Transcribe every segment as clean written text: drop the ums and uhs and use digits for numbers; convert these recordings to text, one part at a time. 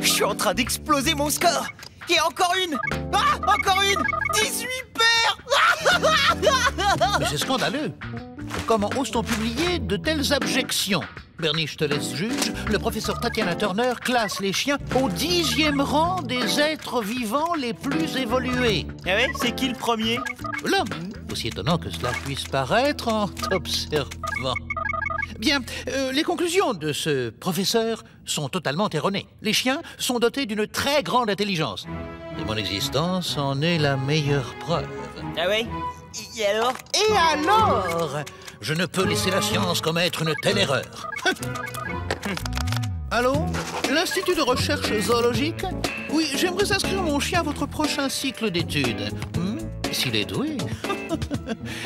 Je suis en train d'exploser mon score. Et encore une. Ah, encore une. 18 paires. Mais c'est scandaleux. Comment ose-t-on publier de telles abjections? Bernie, je te laisse juge. Le professeur Tatiana Turner classe les chiens au 10e rang des êtres vivants les plus évolués. Ah ouais, c'est qui le premier? L'homme. Aussi étonnant que cela puisse paraître en t'observant. Bien, les conclusions de ce professeur sont totalement erronées. Les chiens sont dotés d'une très grande intelligence. Et mon existence en est la meilleure preuve. Ah ouais? Et alors? Et alors? Je ne peux laisser la science commettre une telle erreur. Allô? L'Institut de recherche zoologique? Oui, j'aimerais inscrire mon chien à votre prochain cycle d'études. S'il est doué.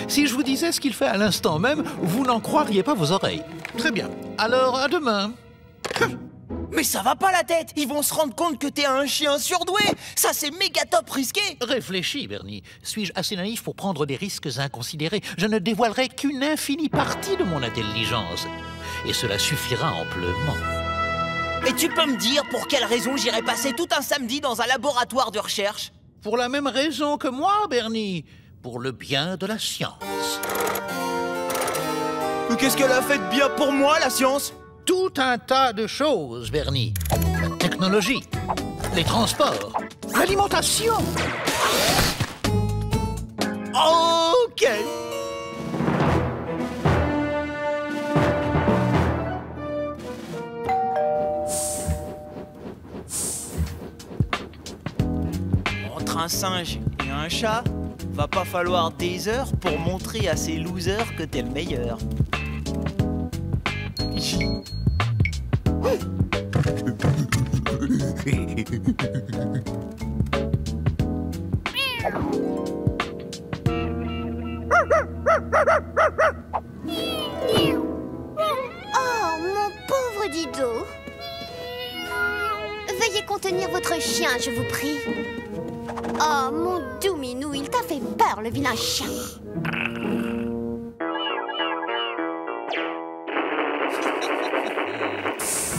Si je vous disais ce qu'il fait à l'instant même, vous n'en croiriez pas vos oreilles. Très bien. Alors, à demain. Mais ça va pas la tête. Ils vont se rendre compte que t'es un chien surdoué. Ça, c'est méga top risqué. Réfléchis, Bernie. Suis-je assez naïf pour prendre des risques inconsidérés? Je ne dévoilerai qu'une infinie partie de mon intelligence. Et cela suffira amplement. Et tu peux me dire pour quelle raison j'irai passer tout un samedi dans un laboratoire de recherche? Pour la même raison que moi, Bernie. Pour le bien de la science. Mais qu'est-ce qu'elle a fait de bien pour moi, la science? Tout un tas de choses, Bernie. La technologie, les transports, l'alimentation. Ok. Entre un singe et un chat, va pas falloir des heures pour montrer à ces losers que t'es le meilleur. Oh, mon pauvre Dido. Veuillez contenir votre chien, je vous prie. Oh, mon doux minou, il t'a fait peur, le vilain chien.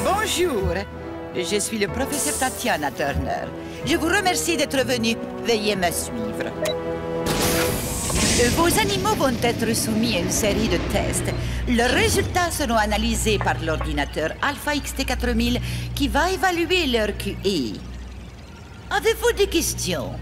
Bonjour, je suis le professeur Tatiana Turner. Je vous remercie d'être venu. Veuillez me suivre. Vos animaux vont être soumis à une série de tests. Leurs résultats seront analysés par l'ordinateur Alpha XT4000 qui va évaluer leur QI. Avez-vous des questions?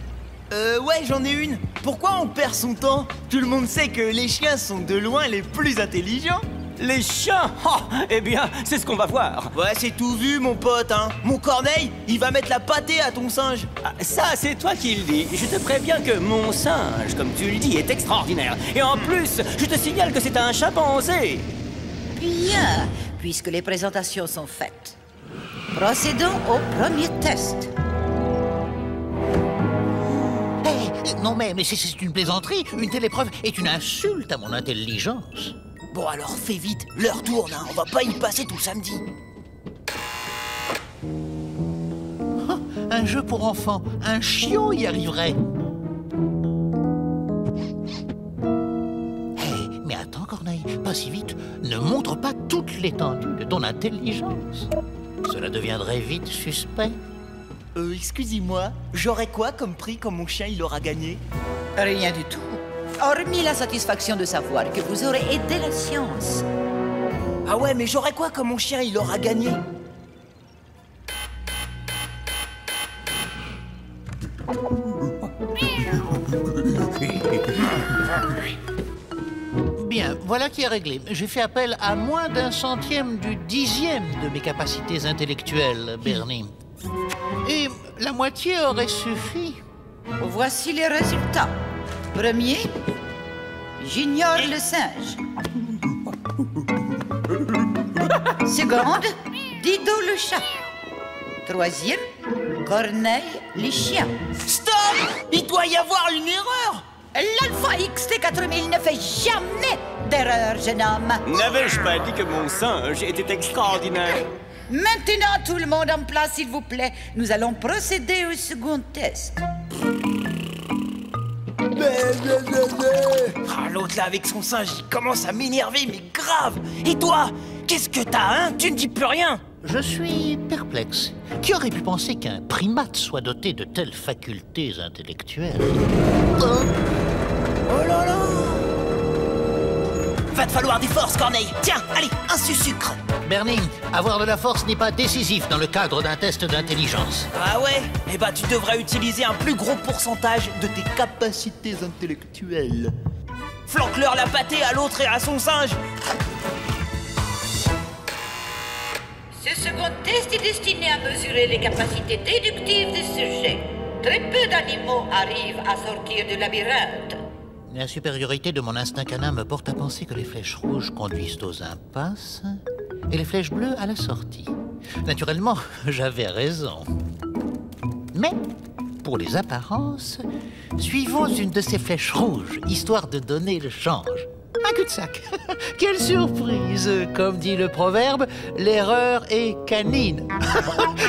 Ouais, j'en ai une. Pourquoi on perd son temps? Tout le monde sait que les chiens sont de loin les plus intelligents. Les chiens? Oh, eh bien, c'est ce qu'on va voir. Ouais, c'est tout vu, mon pote, hein. Mon Corneille, il va mettre la pâtée à ton singe. Ah, ça, c'est toi qui le dis. Je te préviens que mon singe, comme tu le dis, est extraordinaire. Et en plus, je te signale que c'est un chimpanzé. Bien, puisque les présentations sont faites. Procédons au premier test. Non mais c'est une plaisanterie. Une telle épreuve est une insulte à mon intelligence. Bon alors, fais vite, l'heure tourne, hein. On va pas y passer tout le samedi. Oh, un jeu pour enfants, un chiot y arriverait. Hey, mais attends Corneille, pas si vite. Ne montre pas toute l'étendue de ton intelligence. Cela deviendrait vite suspect. Excusez-moi, j'aurais quoi comme prix quand mon chien il aura gagné? Rien du tout. Hormis la satisfaction de savoir que vous aurez aidé la science. Ah ouais, mais j'aurais quoi quand mon chien il aura gagné? Bien, voilà qui est réglé. J'ai fait appel à moins d'un centième du 10e de mes capacités intellectuelles, Bernie. Et la moitié aurait suffi. Voici les résultats. Premier, j'ignore le singe. Seconde, Dido le chat. Troisième, Corneille les chiens. Stop! Il doit y avoir une erreur! L'Alpha XT4000 ne fait jamais d'erreur, jeune homme. N'avais-je pas dit que mon singe était extraordinaire? Maintenant, tout le monde en place, s'il vous plaît. Nous allons procéder au second test. Ah, l'autre là avec son singe, il commence à m'énerver, mais grave! Et toi, qu'est-ce que t'as, hein? Tu ne dis plus rien! Je suis perplexe. Qui aurait pu penser qu'un primate soit doté de telles facultés intellectuelles? Oh là là! Va te falloir des forces, Corneille. Tiens, allez, un sucre. Bernie, avoir de la force n'est pas décisif dans le cadre d'un test d'intelligence. Ah ouais? Eh ben, tu devrais utiliser un plus gros pourcentage de tes capacités intellectuelles. Flanque-leur la pâtée à l'autre et à son singe. Ce second test est destiné à mesurer les capacités déductives des sujets. Très peu d'animaux arrivent à sortir du labyrinthe. La supériorité de mon instinct canin me porte à penser que les flèches rouges conduisent aux impasses et les flèches bleues à la sortie. Naturellement, j'avais raison. Mais, pour les apparences, suivons une de ces flèches rouges, histoire de donner le change. Un cul-de-sac. Quelle surprise! Comme dit le proverbe, l'erreur est canine.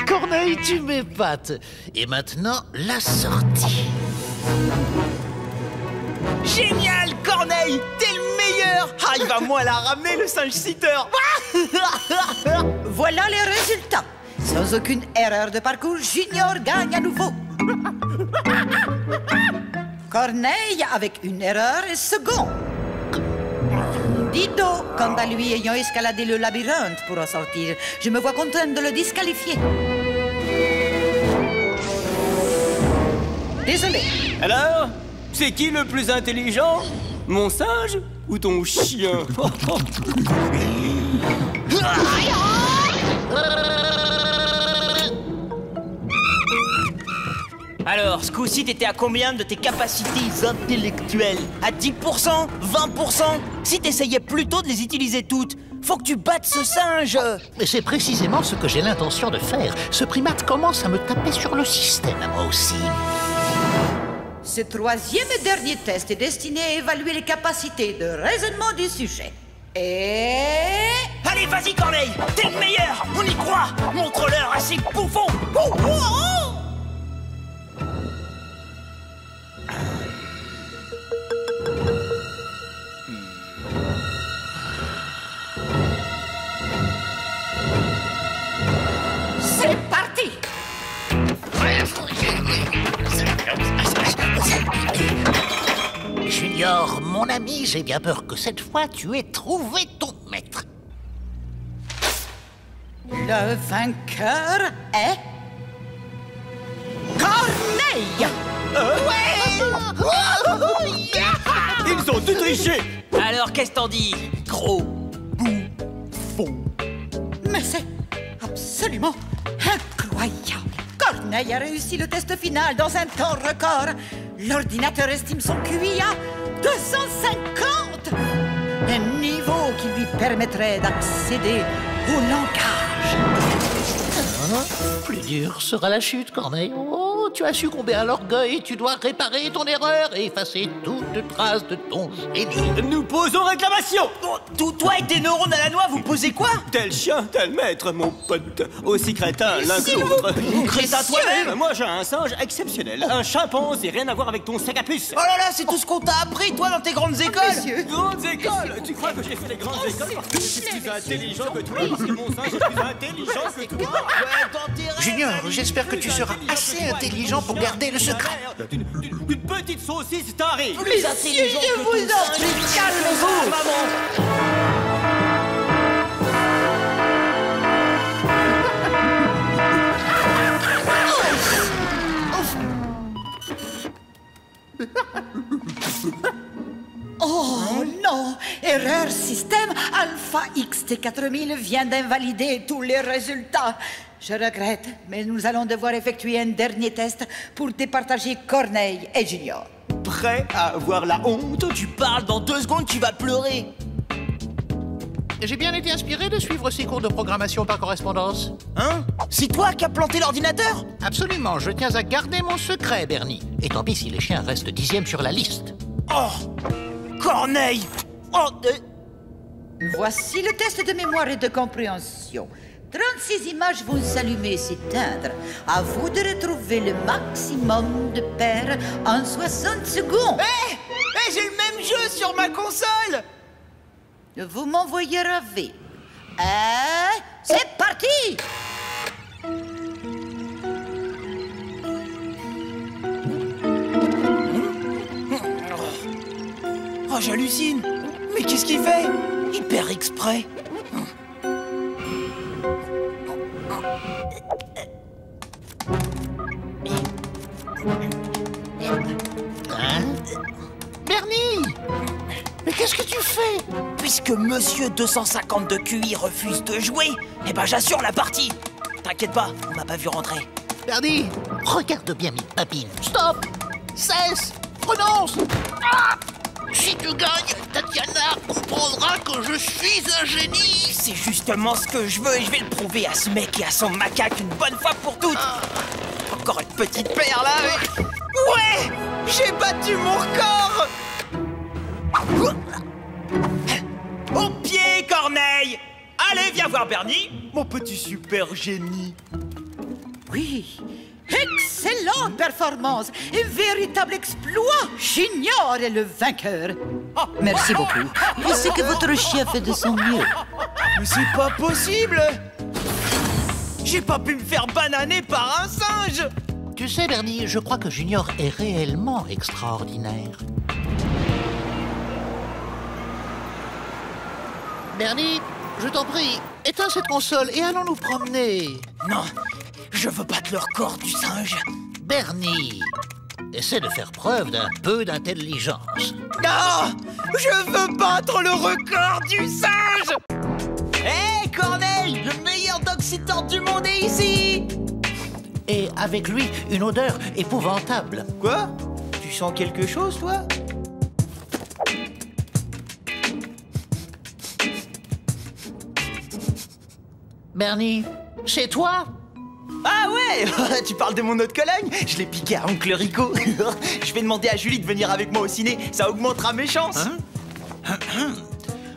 Corneille, tu m'épates. Et maintenant, la sortie. Génial, Corneille! T'es le meilleur! Ah, il va moins la ramener, le singe sitter! Voilà les résultats. Sans aucune erreur de parcours, Junior gagne à nouveau. Corneille, avec une erreur, est second. Dido, quant à lui, ayant escaladé le labyrinthe pour en sortir, je me vois contrainte de le disqualifier. Désolé. Alors, c'est qui le plus intelligent? Mon singe ou ton chien? Alors, ce coup-ci, t'étais à combien de tes capacités intellectuelles? À 10%? 20%? Si t'essayais plutôt de les utiliser toutes, faut que tu battes ce singe! Mais c'est précisément ce que j'ai l'intention de faire. Ce primate commence à me taper sur le système, à moi aussi. Ce troisième et dernier test est destiné à évaluer les capacités de raisonnement du sujet. Et... Allez, vas-y, Corneille! T'es le meilleur! On y croit! Montre-leur à ces bouffons! Oh, oh, oh. c'est parti! Junior, mon ami, j'ai bien peur que cette fois tu aies trouvé ton maître. Le vainqueur est... Corneille! Ils ont tout triché! Alors, qu'est-ce t'en dis, gros bouffon? Mais c'est absolument incroyable! Corneille a réussi le test final dans un temps record. L'ordinateur estime son QI à 250! Un niveau qui lui permettrait d'accéder au langage. Plus dur sera la chute, Corneille. Oh, tu as succombé à l'orgueil. Tu dois réparer ton erreur et effacer toute trace de ton génie. Nous posons réclamation! Toi et tes neurones à la noix, vous posez quoi? Tel chien, tel maître, mon pote. Aussi crétin l'un que l'autre. Crétin toi-même? Moi, j'ai un singe exceptionnel. Un chimpanzé, rien à voir avec ton sac à puce. Oh là là, c'est tout ce qu'on t'a appris, toi, dans tes grandes écoles! Monsieur. Grandes écoles! Tu crois que j'ai fait les grandes écoles parce que je suis plus intelligent que toi? Parce que mon singe est plus intelligent que toi? Ouais, dans tes rêves. Junior, j'espère que tu seras assez intelligent pour garder le secret. Une petite saucisse tarée! Plus intelligent je que vous ton en singe. prie, calmez-vous. Maman. Oh non! Erreur système Alpha XT4000 vient d'invalider tous les résultats. Je regrette, mais nous allons devoir effectuer un dernier test pour départager Corneille et Junior. Prêt à avoir la honte? Tu parles, dans 2 secondes, tu vas pleurer. J'ai bien été inspiré de suivre ces cours de programmation par correspondance. Hein? C'est toi qui as planté l'ordinateur? Absolument, je tiens à garder mon secret, Bernie. Et tant pis si les chiens restent 10e sur la liste. Oh! Corneille! Oh! Voici le test de mémoire et de compréhension. 36 images vont s'allumer et s'éteindre. À vous de retrouver le maximum de paires en 60 secondes. Hé! J'ai le même jeu sur ma console! Vous m'envoyez rêver. C'est parti! Oh, j'hallucine! Mais qu'est-ce qu'il fait? Il perd exprès. Hein? Bernie! Mais qu'est-ce que tu fais? Puisque Monsieur 250 de QI refuse de jouer, eh ben j'assure la partie. T'inquiète pas, on m'a pas vu rentrer. Bernie, regarde bien mes babines. Stop! Cesse! Renonce! Ah! Si tu gagnes, Tatiana comprendra que je suis un génie! C'est justement ce que je veux et je vais le prouver à ce mec et à son macaque une bonne fois pour toutes. Encore une petite paire là. Ouais! J'ai battu mon record! Au pied, Corneille! Allez, viens voir Bernie, mon petit super génie. Oui, excellente performance, un véritable exploit. Junior est le vainqueur. Merci beaucoup. Je sais que votre chien fait de son mieux. Mais c'est pas possible! J'ai pas pu me faire bananer par un singe! Tu sais, Bernie, je crois que Junior est réellement extraordinaire. Bernie, je t'en prie, éteins cette console et allons nous promener. Non, je veux battre le record du singe. Bernie, essaie de faire preuve d'un peu d'intelligence. Non! Je veux battre le record du singe! Hé, Corneille! Le meilleur dog-sitter du monde est ici! Et avec lui, une odeur épouvantable. Quoi? Tu sens quelque chose, toi? Bernie, c'est toi? Ah ouais! Tu parles de mon autre Cologne? Je l'ai piqué à Oncle Rico. Je vais demander à Julie de venir avec moi au ciné. Ça augmentera mes chances.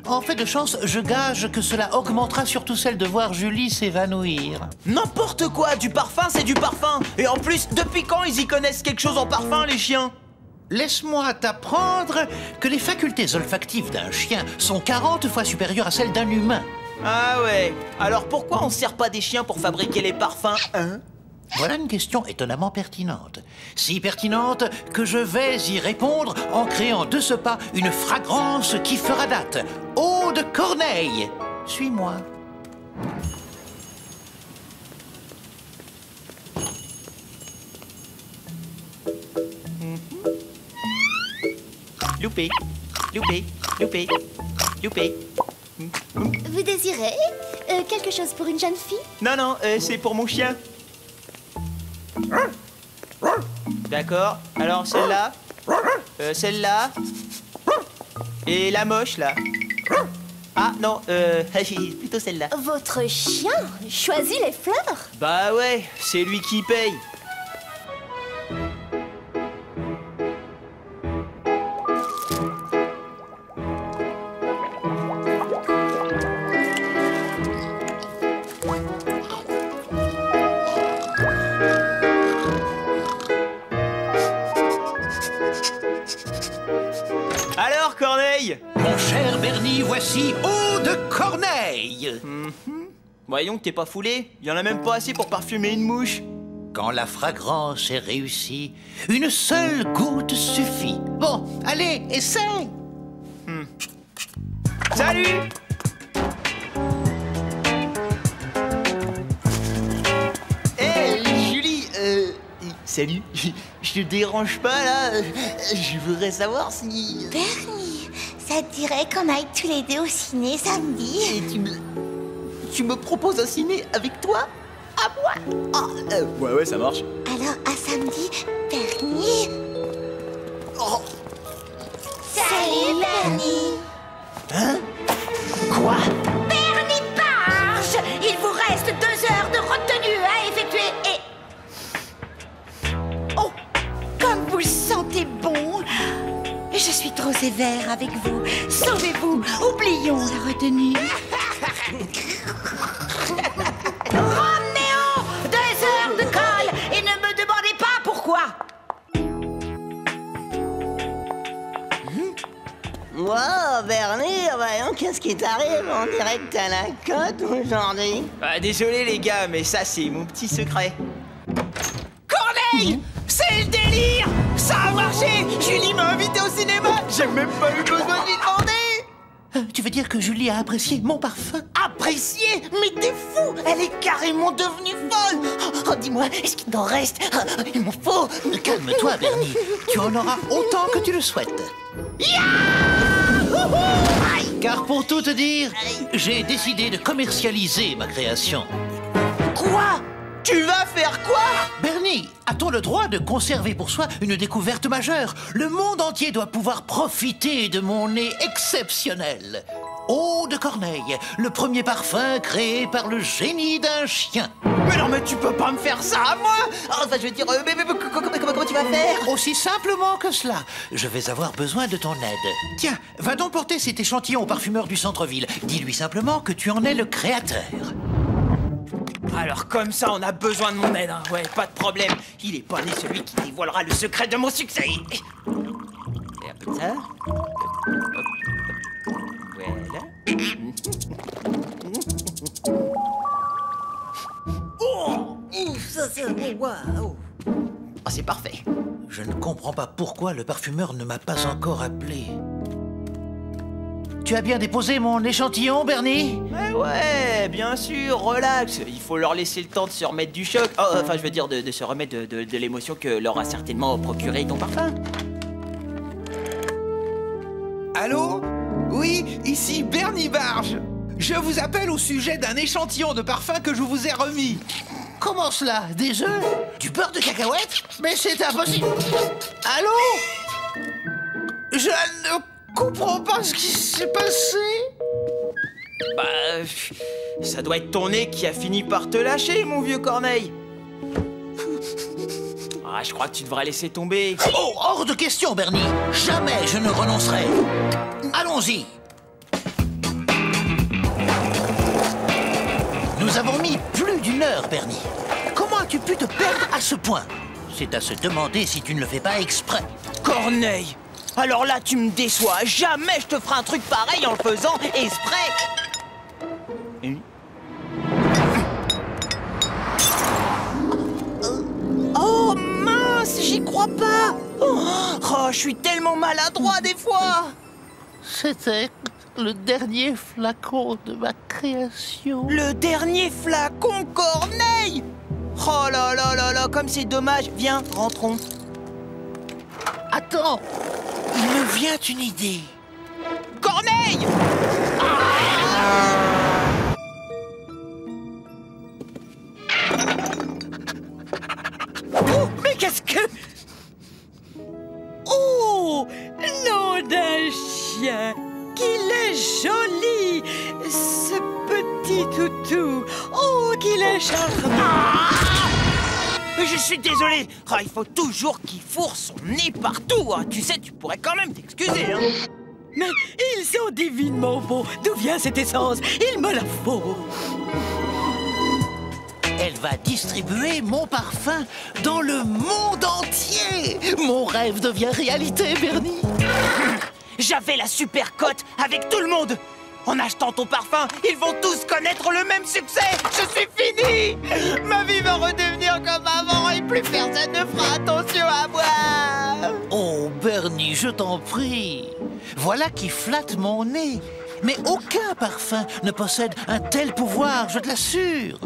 En fait de chance, je gage que cela augmentera surtout celle de voir Julie s'évanouir. N'importe quoi! Du parfum, c'est du parfum! Et en plus, depuis quand ils y connaissent quelque chose en parfum, les chiens? Laisse-moi t'apprendre que les facultés olfactives d'un chien sont 40 fois supérieures à celles d'un humain. Ah ouais. Alors pourquoi on se sert pas des chiens pour fabriquer les parfums, hein? Voilà une question étonnamment pertinente. Si pertinente que je vais y répondre en créant de ce pas une fragrance qui fera date. Eau de Corneille. Suis-moi. Loupé, loupé, loupé, loupé. Vous désirez quelque chose pour une jeune fille? Non, non, c'est pour mon chien. D'accord, alors celle-là, celle-là, et la moche, là. Ah, non, plutôt celle-là. Votre chien choisit les fleurs? Bah ouais, c'est lui qui paye. Alors, Corneille? Mon cher Bernie, voici Eau de Corneille. Voyons que t'es pas foulé. Il y en a même pas assez pour parfumer une mouche. Quand la fragrance est réussie, une seule goutte suffit. Bon, allez, essaie. Salut! Hé, Julie, salut. Je te dérange pas, là? Je voudrais savoir si... Bernie, ça te dirait qu'on aille tous les deux au ciné samedi? Et tu me proposes un ciné avec toi? À moi? Ah, ouais, ça marche. Alors, à samedi, Bernie. Oh. Salut, Bernie. Hein? Quoi? Bernie Barge! Il vous reste 2 heures de retenue à effectuer et... Oh, comme vous le sentez bon. Je suis trop sévère avec vous. Sauvez-vous, oublions la retenue. Roméo! 2 heures de colle et ne me demandez pas pourquoi! Wow, Bernie, voyons qu'est-ce qui t'arrive? On dirait que t'as la cote aujourd'hui. Ah, désolé les gars, mais ça c'est mon petit secret. Corneille! C'est le délire! Ça a marché! Julie m'a invité au cinéma! J'ai même pas eu besoin de lui demander! Tu veux dire que Julie a apprécié mon parfum? Apprécié? Mais t'es fou! Elle est carrément devenue folle! Oh, dis-moi, est-ce qu'il t'en reste? Il m'en faut! Calme-toi, Bernie. Tu en auras autant que tu le souhaites. Car pour tout te dire, j'ai décidé de commercialiser ma création. Quoi? Tu vas faire quoi? Bernie, a-t-on le droit de conserver pour soi une découverte majeure? Le monde entier doit pouvoir profiter de mon nez exceptionnel. Eau de Corneille, le premier parfum créé par le génie d'un chien. Mais non, mais tu peux pas me faire ça à moi! Enfin, je veux dire, mais comment tu vas faire? Aussi simplement que cela, je vais avoir besoin de ton aide. Tiens, va donc porter cet échantillon au parfumeur du centre-ville. Dis-lui simplement que tu en es le créateur. Alors comme ça, on a besoin de mon aide, hein. Ouais, pas de problème. Il est pas né celui qui dévoilera le secret de mon succès. Et un peu de ça. Voilà. Oh, ça c'est... Waouh. Oh, c'est parfait. Je ne comprends pas pourquoi le parfumeur ne m'a pas encore appelé. Tu as bien déposé mon échantillon, Bernie? Ouais, bien sûr, relax. Il faut leur laisser le temps de se remettre du choc. Oh, enfin, je veux dire, de se remettre de l'émotion que leur a certainement procuré ton parfum. Allô? Oui, ici Bernie Barge. Je vous appelle au sujet d'un échantillon de parfum que je vous ai remis. Comment cela? Des œufs? Du beurre de cacahuète? Mais c'est impossible! Allô? Je ne comprends pas ce qui s'est passé. Bah, ça doit être ton nez qui a fini par te lâcher, mon vieux Corneille. Ah, je crois que tu devrais laisser tomber. Oh, hors de question, Bernie! Jamais je ne renoncerai! Allons-y! Nous avons mis plus d'une heure, Bernie. Comment as-tu pu te perdre à ce point? C'est à se demander si tu ne le fais pas exprès. Corneille! Alors là, tu me déçois. Jamais je te ferai un truc pareil en le faisant exprès. Oh mince, j'y crois pas. Oh, je suis tellement maladroit des fois. C'était le dernier flacon de ma création. Le dernier flacon, Corneille. Oh là là là là, comme c'est dommage. Viens, rentrons. Attends, il me vient une idée. Corneille! Oh, mais qu'est-ce que... Oh, nom d'un chien! Qu'il est joli, ce petit toutou. Oh, qu'il est charmant. Je suis désolé. Ah, il faut toujours qu'il fourre son nez partout. Hein. Tu sais, tu pourrais quand même t'excuser. Hein. Mais ils sont divinement beaux. D'où vient cette essence? Il me la faut. Elle va distribuer mon parfum dans le monde entier. Mon rêve devient réalité, Bernie. J'avais la super cote avec tout le monde. En achetant ton parfum, ils vont tous connaître le même succès. Je suis fini. Ma vie va redevenir comme avant et plus personne ne fera attention à moi. Oh, Bernie, je t'en prie. Voilà qui flatte mon nez. Mais aucun parfum ne possède un tel pouvoir, je te l'assure.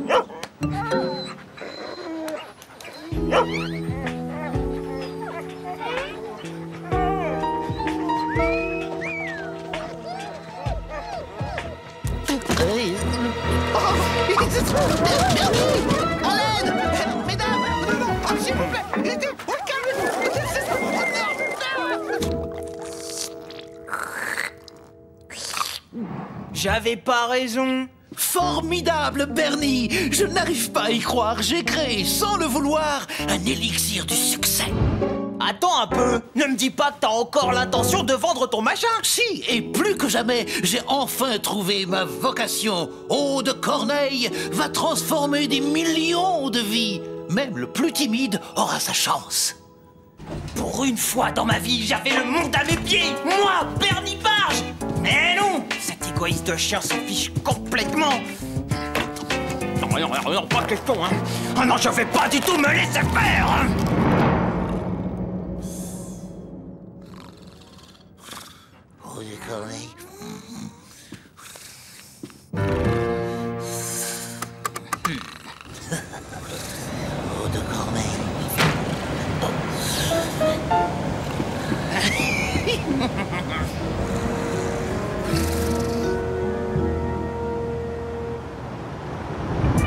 À l'aide! Mesdames! Non, s'il vous plaît! J'avais pas raison. Formidable, Bernie! Je n'arrive pas à y croire. J'ai créé, sans le vouloir, un élixir du succès. Attends un peu. Ne me dis pas que t'as encore l'intention de vendre ton machin. Si, et plus que jamais, j'ai enfin trouvé ma vocation. Eau de Corneille va transformer des millions de vies. Même le plus timide aura sa chance. Pour une fois dans ma vie, j'avais le monde à mes pieds. Moi, Bernie Barge. Mais non, cette égoïste de chien s'en fiche complètement. Non, pas question, hein. Oh non, je vais pas du tout me laisser faire, hein. Eau de Corneille. Eau de Corneille.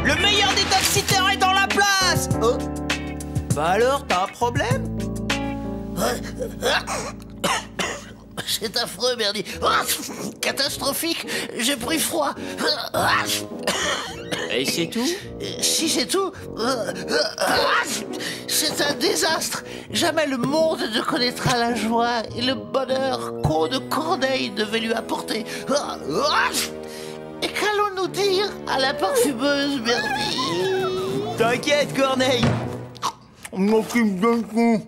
Le meilleur détoxitaire est dans la place. Oh. Bah alors, t'as un problème? C'est affreux, Bernie. Catastrophique. J'ai pris froid. Et c'est tout? Si c'est tout, c'est un désastre. Jamais le monde ne connaîtra la joie et le bonheur qu'Eau de Corneille devait lui apporter. Et qu'allons-nous dire à la parfumeuse, Bernie? T'inquiète, Corneille. On m'occupe d'un coup.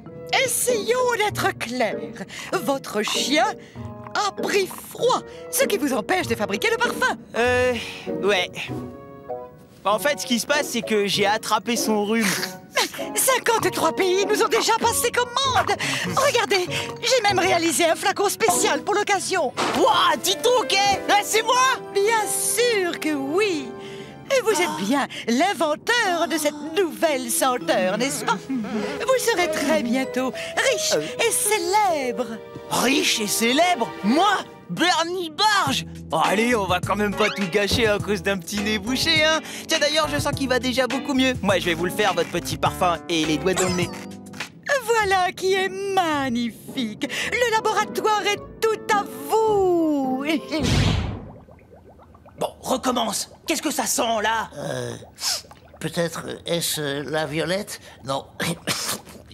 Essayons d'être clairs. Votre chien a pris froid, ce qui vous empêche de fabriquer le parfum. Ouais. En fait, ce qui se passe, c'est que j'ai attrapé son rhume. 53 pays nous ont déjà passé commande. Regardez, j'ai même réalisé un flacon spécial pour l'occasion. Ouah, dis donc, c'est moi? Bien sûr que oui. Et vous êtes bien l'inventeur de cette nouvelle senteur, n'est-ce pas? Vous serez très bientôt riche et célèbre. Riche et célèbre? Moi? Bernie Barge? Oh, allez, on va quand même pas tout gâcher à cause d'un petit nez bouché, hein. Tiens, d'ailleurs, je sens qu'il va déjà beaucoup mieux. Moi, je vais vous le faire, votre petit parfum, et les doigts dans le nez. Voilà qui est magnifique. Le laboratoire est tout à vous. Bon, recommence. Qu'est-ce que ça sent, là? Peut-être est-ce la violette? Non.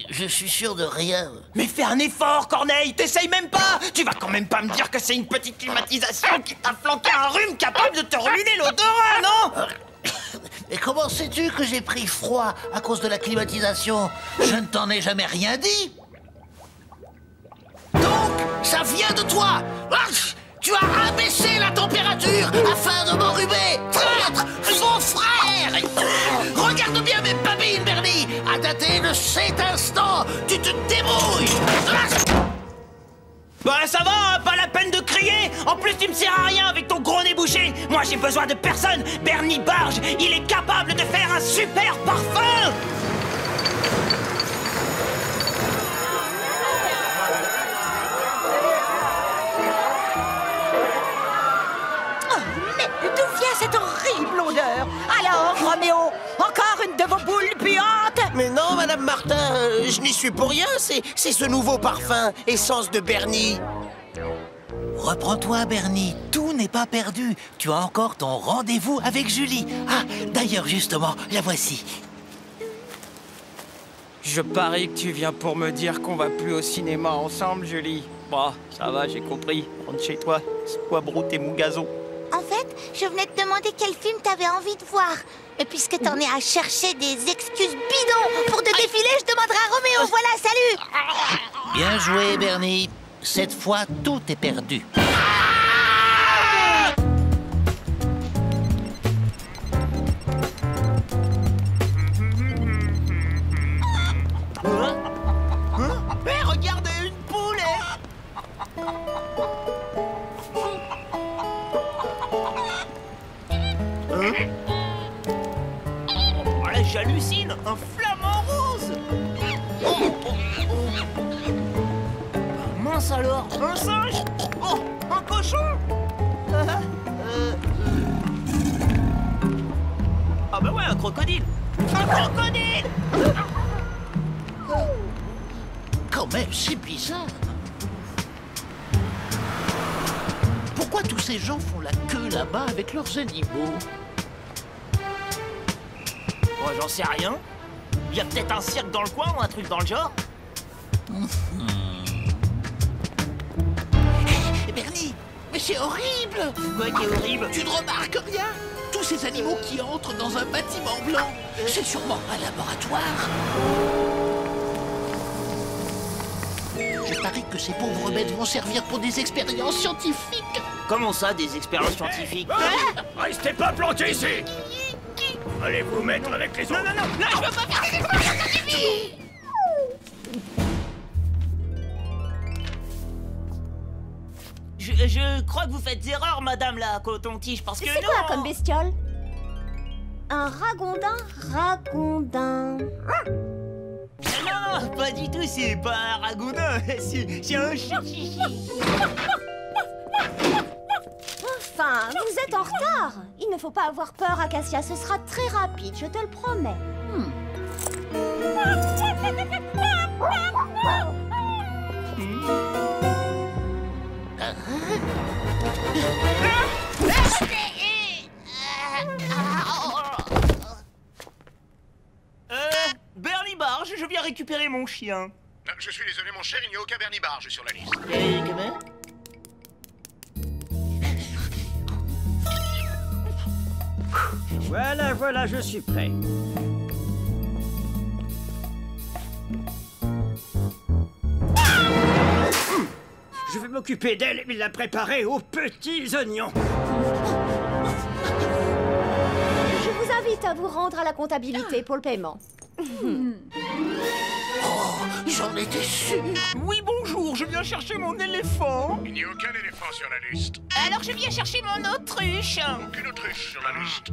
Je suis sûr de rien. Mais fais un effort, Corneille. T'essayes même pas. Tu vas quand même pas me dire que c'est une petite climatisation qui t'a flanqué un rhume capable de te ruiner l'odorat, non? Et comment sais-tu que j'ai pris froid à cause de la climatisation? Je ne t'en ai jamais rien dit. Donc, ça vient de toi. Tu as abaissé la température afin de m'enrhumer. Traître, faux frère. Regarde bien mes babines, Bernie. À dater de cet instant, tu te débrouilles. Bah ça va, hein, pas la peine de crier. En plus, tu me sers à rien avec ton gros nez bouché. Moi, j'ai besoin de personne. Bernie Barge, il est capable de faire un super parfum. Cette horrible odeur. Alors, Roméo, encore une de vos boules puantes? Mais non, Madame Martin, je n'y suis pour rien. C'est ce nouveau parfum, essence de Bernie. Reprends-toi, Bernie. Tout n'est pas perdu. Tu as encore ton rendez-vous avec Julie. Ah, d'ailleurs, justement, la voici. Je parie que tu viens pour me dire qu'on va plus au cinéma ensemble, Julie. Bon, ça va, j'ai compris. Rentre chez toi. C'est quoi brouter mon gazon? En fait, je venais te demander quel film t'avais envie de voir. Et puisque t'en es à chercher des excuses bidons pour te défiler, je demanderai à Roméo. Voilà, salut. Bien joué, Bernie. Cette fois, tout est perdu. Mais regardez, une poule, Oh là, j'hallucine. Un flamant rose. Mince alors. Un singe. Oh, un cochon. Ah bah ouais, un crocodile. Un crocodile. Quand même, c'est bizarre. Pourquoi tous ces gens font la queue là-bas avec leurs animaux? Moi, j'en sais rien. Il y a peut-être un cirque dans le coin ou un truc dans le genre. Bernie, mais c'est horrible! Quoi qui est horrible? Tu ne remarques rien? Tous ces animaux qui entrent dans un bâtiment blanc, c'est sûrement un laboratoire. Je parie que ces pauvres bêtes vont servir pour des expériences scientifiques. Comment ça, des expériences scientifiques? Restez pas plantés ici. Allez vous mettre avec les autres. Non, là, je veux pas faire des expériences scientifiques. Je crois que vous faites erreur, madame la coton-tige, parce que C'est non... quoi comme bestiole? Un ragondin? Ragondin. Non, pas du tout, c'est pas un ragondin, c'est un chichichi. Enfin, vous êtes en retard. Il ne faut pas avoir peur, Acacia. Ce sera très rapide, je te le promets. Bernie Barge, je viens récupérer mon chien. Je suis désolé mon cher, il n'y a aucun Bernie Barge sur la liste. Comment? Voilà, je suis prêt. Je vais m'occuper d'elle et la préparer aux petits oignons. Je vous invite à vous rendre à la comptabilité pour le paiement. J'en étais sûr. Oui, bonjour, je viens chercher mon éléphant. Il n'y a aucun éléphant sur la liste. Alors je viens chercher mon autruche. Aucune autruche sur la liste.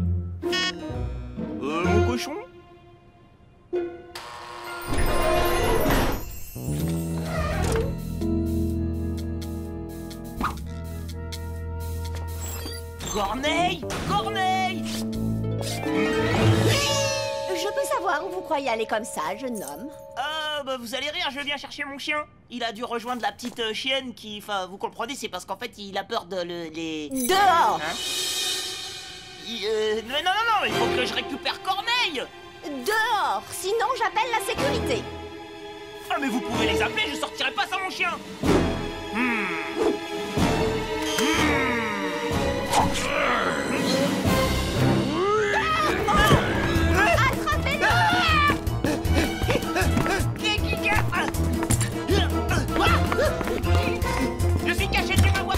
Mon cochon? Corneille! Corneille! Je peux savoir où vous croyez aller comme ça, jeune homme? Bah vous allez rire, je viens chercher mon chien. Il a dû rejoindre la petite chienne qui... Enfin, vous comprenez, c'est parce qu'en fait, il a peur de les... Dehors! Hein? Non, il faut que je récupère Corneille! Dehors! Sinon, j'appelle la sécurité. Ah, mais vous pouvez les appeler, je sortirai pas sans mon chien! Je suis caché sur ma voie.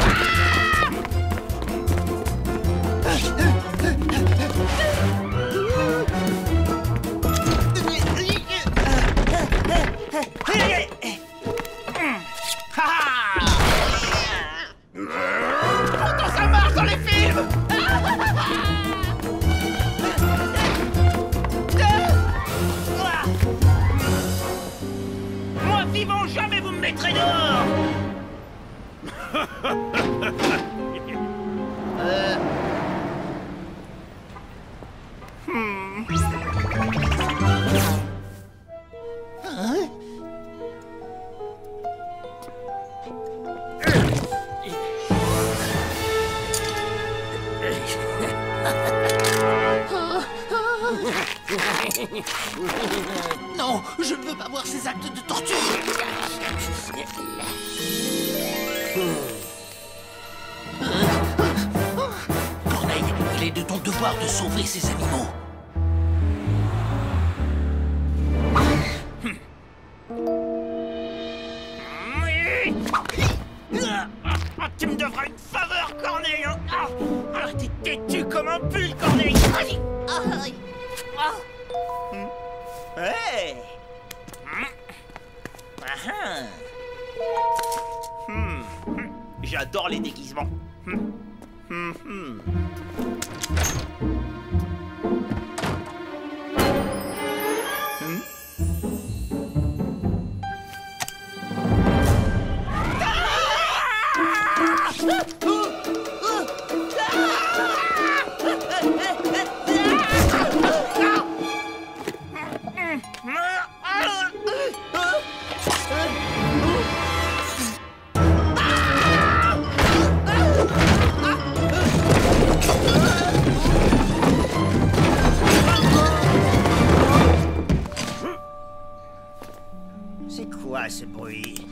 Pourtant ça marche dans les films. Moi vivant, jamais vous me mettrez dehors. Non, je ne veux pas voir ces actes de torture. Corneille, il est de ton devoir de sauver ces animaux. Tu me devras une faveur, Corneille, hein. Alors t'es têtu comme un pull, Corneille. Hey. J'adore les déguisements. C'est quoi ce bruit?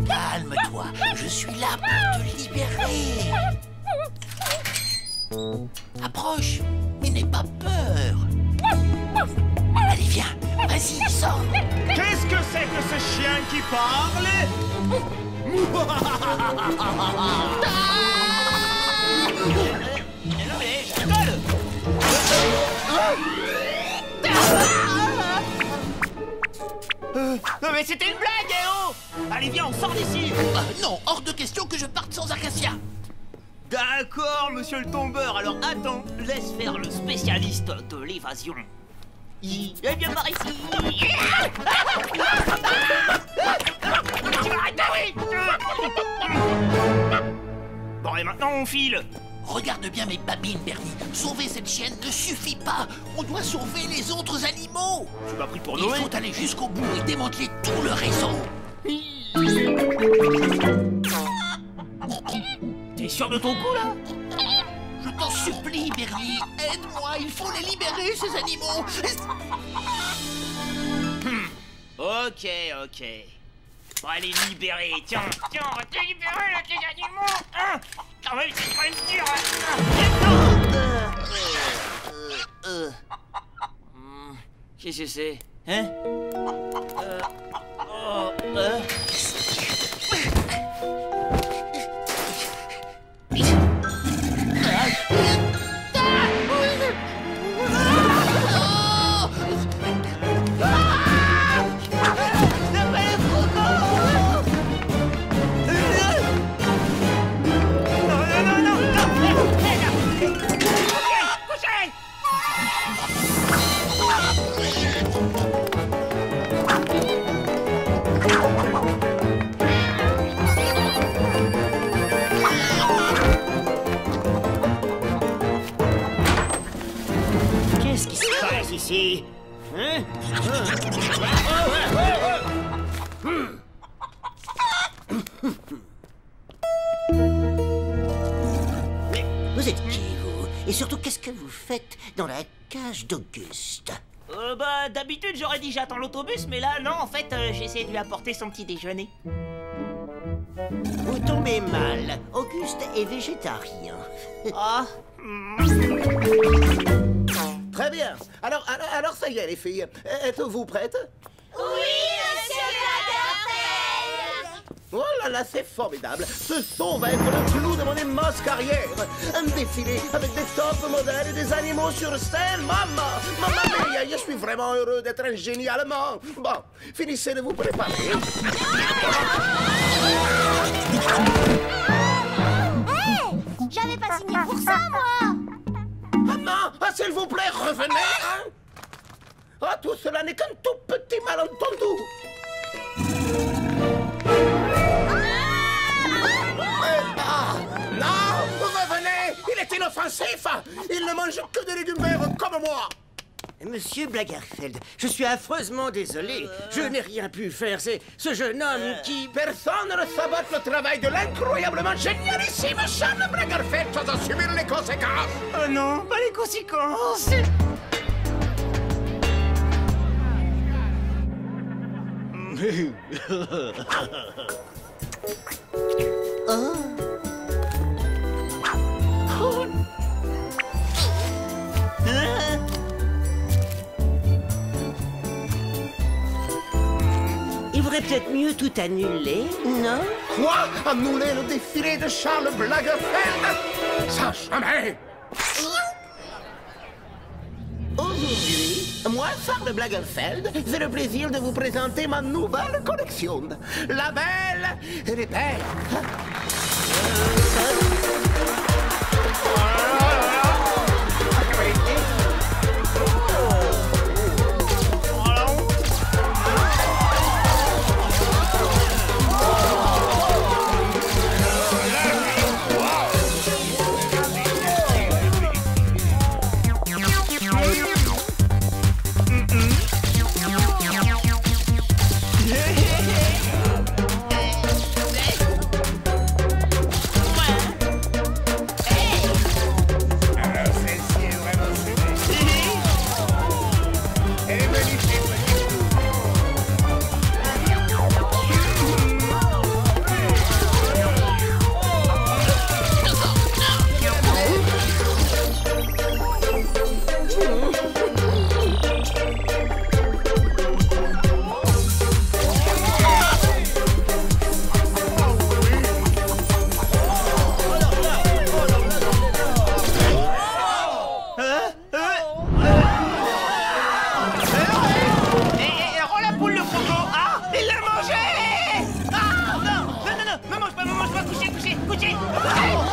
Calme-toi, je suis là pour te libérer. Vas-y, sors. Qu'est-ce que c'est que ce chien qui parle? Non mais je rigole. Non mais c'était une blague, oh! Allez viens, on sort d'ici. Non, hors de question que je parte sans Acacia. D'accord, monsieur le tombeur, alors attends, laisse faire le spécialiste de l'évasion. Eh bien par ici. Tu vas arrêter, oui. Bon et maintenant on file. Regarde bien mes babines, Bernie. Sauver cette chienne ne suffit pas. On doit sauver les autres animaux. Tu m'as pris pour Il Noé. faut aller jusqu'au bout et démanteler tout le réseau. T'es sûr de ton coup, là? Je t'en supplie, Bernie. Aide-moi, il faut les libérer, ces animaux. Ok. On va les libérer. Tiens, on va te libérer, là, tes animaux. Hein? Ah ouais, c'est quand même dur. Qu'est-ce que c'est? Hein? Qu'est-ce qui se passe ici? Hein? Mais vous êtes qui, vous? Et surtout, qu'est-ce que vous faites dans la cage d'Auguste? Bah, d'habitude, j'aurais dit j'attends l'autobus, mais là, non, en fait, j'ai essayé de lui apporter son petit déjeuner. Vous tombez mal. Auguste est végétarien. Ah. Très bien. Alors ça y est, les filles. Êtes-vous prêtes? Oui, monsieur Lagerfeld. Oh là là, c'est formidable. Ce son va être le clou de mon immense carrière. Un défilé avec des top modèles et des animaux sur scène. Mamma mia, je suis vraiment heureux d'être un génie allemand. Bon, finissez de vous préparer. Hey! J'avais pas signé pour ça, moi! Maman, s'il vous plaît, revenez, hein? Ah, tout cela n'est qu'un tout petit malentendu. Non, revenez! Il est inoffensif! Il ne mange que des légumes verts comme moi! Monsieur Blagerfeld, je suis affreusement désolé. Je n'ai rien pu faire. C'est ce jeune homme qui... Personne ne sabote le travail de l'incroyablement génialissime Charles Blagerfeld sans en subir les conséquences! Oh non, pas les conséquences. Il vaudrait peut-être mieux tout annuler, non? Quoi? Annuler le défilé de Charles Blagerfeld? Ça jamais! Aujourd'hui, moi, Charles Blagerfeld, j'ai le plaisir de vous présenter ma nouvelle collection. La Belle et les Bêtes.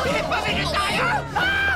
Il est pas végétarien.